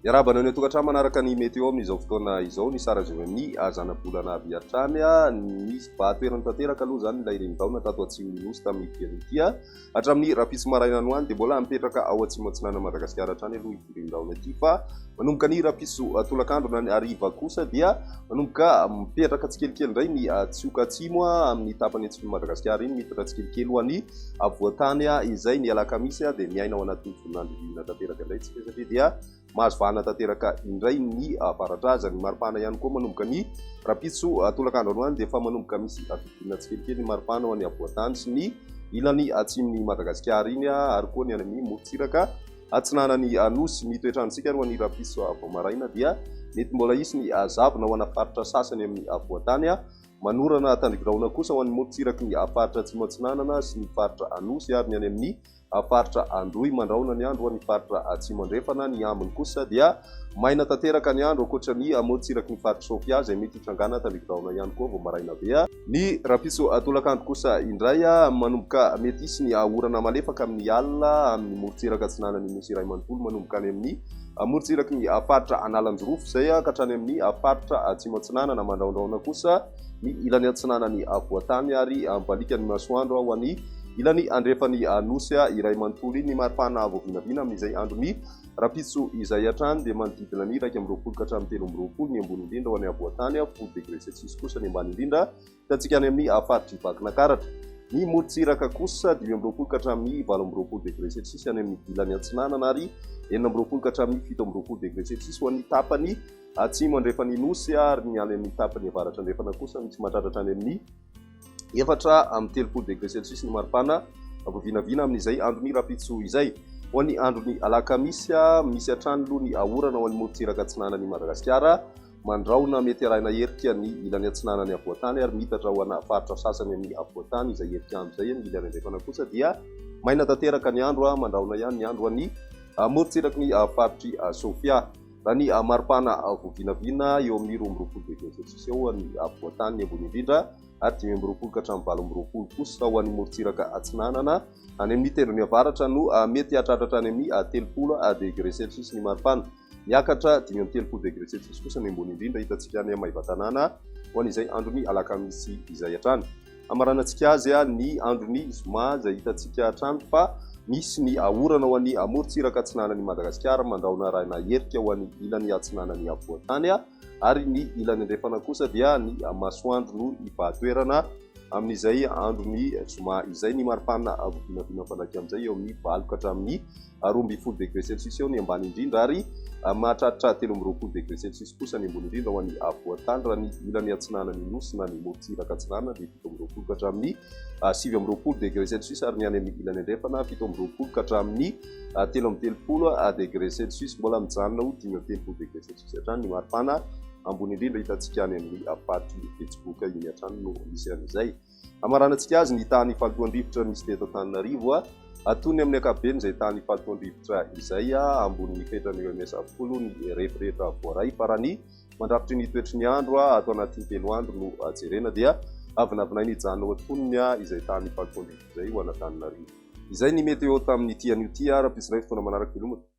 Iarabana ny tokantrano manaraka ny météo amin'izao fotoana izao ny sara zay amin'ny zana-bolana avy hatrany nisy bahatoerana tanteraka aloha zany ilay renitaona tato atsimo nosy tamin'ny pianitia hatramin'ny rapisy maraina androany dia mbola mipetraka ao atsimo antsinana Madagasikara hatrany aloha ity renitaona ity fa manomboka ny rapiso tolakandro na ny ariva kosa dia manomboka mipetraka tsikelikely indray ny tsioka atsimo amin'ny tapany atsimo Madagasikara iny mipetaka tsikelikely ho an'ny avoatany izay ny alakamisy dia miaina ao anatin'ny voninandro dimy tanteraka indray tsika satria dia mahazo vahana tanteraka indray ny avaradraza ny maripana ihany koa manomboka ny rapiso tolakandro androany dia efa manomboka misy fidirana tsikelikely ny maripana ho an'ny avoatany sy ny ilany atsimon'ny Madagasikara iny ary koa ny any amin'ny morontsiraka atsinanany nosy ny toetrandrontsika ho an'ny rapiso vao maraina dia mety mbola isy ny zavona ho ana faritra sasany amin'ny avoatany manorana tandrikiraona kosa ho an'ny morontsiraky ny faritra atsimo atsinanana sy ny faritra anosy ary ny any amin'ny faritra androy mandraona ny andro ho an'ny faritra atsimo andrefana ny ambiny kosa dia maina tanteraka ny andro ankoatra ny morontsiraky ny faritra sofia izay mety hitrangana tandrikiraona ihany koa vao maraina be ny rapiso tolakandro kosa indray manomboka mety isy ny orana malefaka amin'ny alina amin'ny morontsiraka atsinanany nosy iray manontolo manomboka any amin'ny morontsiraky ny faritra analanjorofo izay ka hatrany amin'ny faritra atsimo atsinanana mandraondraona kosa ny ilany atsinanany avoatany ary mbalika ny masoandro ho an'ny ilany andrefany nosy iray manontolo ny maripana voavinavina amin'izay androny rapiso izay hatrany dia manodidina ny 1 ka hatramin'ny 3 ny ambony indrindra ho an'ny avoatany 10 degré celsius kosa ny ambany indrindra hitantsika any amin'ny faritra Ivakinankaratra ny morontsiraka kosa 5 ka hatramin'ny 20 degré celsius any amin'ny ilany atsinanana ary 20 ka hatramin'ny 17 degré celsius ho an'ny tapany atsimo andrefany nosy ary ny any amin'ny tapany avaratra andrefana kosa misy mahatratratra any amin'ny 4 degré celsius ny maripana voavinavina amin'izay androny rapiso izay ho an'ny androny alakamisy misy hatrany aloha ny orana ho an'ny morontsiraka atsinanany Madagasikara mandraona mety arahina herika ny ilany atsinanany avoatany ary mitatra ho ana faritra sasany amin'ny avoatany izay herika andro izay ny ilany andrefana kosa dia maina tanteraka ny andro mandraona ihany ny andro an'ny morontsiraky ny faritry sofia raha ny maripana voavinavina eo amin'ny 20 degré celsius eo an'ny avoatany ambony indrindra ary 20 ka hatramin'ny 20 kosa ho an'ny morontsiraka atsinanana any amin'ny tendrony avaratra no mety hatratratra any amin'ny 30 degré celsius ny maripana miakatra 30 degré celsius kosa ny ambony indrindra hitantsika any Maivatanana ho an'izay androny alakamisy izay hatrany amaranantsika azy ny androny zoma izay hitantsika hatrany fa misy ny orana ho an'ny morontsiraka atsinanany Madagasikara mandraona arahina herika ho an'ny ilany atsinanany avoatany ary ny ilany andrefana kosa dia ny masoandro no hivahatoerana amin'izay androny zoma izay ny maripana voavinavina fanaky amin'izay eo amin'ny 20 ka hatramin'ny 12 degré celsius eo ny ambany indrindra ary mahatratra 13 degré celsius kosa ny ambony indrindra ho an'ny avoatany raha ny ilany atsinanany nosy na ny morontsiraka atsinanana dia 17 ka hatramin'ny 19 degré celsius ary ny any amin'ny ilany andrefana 17 ka hatramin'ny 13 degré celsius mbola mijanona ho 18 degré celsius hatrany ny maripana ambony indrindra hitantsika any amin'ny faritra Betsiboka iny hatrany no misy an'izay amaranantsika azy ny tany falitoandrivotra misy teto Antananarivo atony amin'ny ankapobeny izay tany falitoandrivotra izay ambony fetrany OMS avokoa ny rehetrarehetra voaray fa raha ny mandrafitry ny toetry ny andro ato anatin'ny 3 andro no jerena dia avinavinainy hijanona ao antonony izay tany falitoandrivotra izay ho Antananarivo izay ny météo tamin'ny tian'io ty rapiso iray fotoana manaraka velomana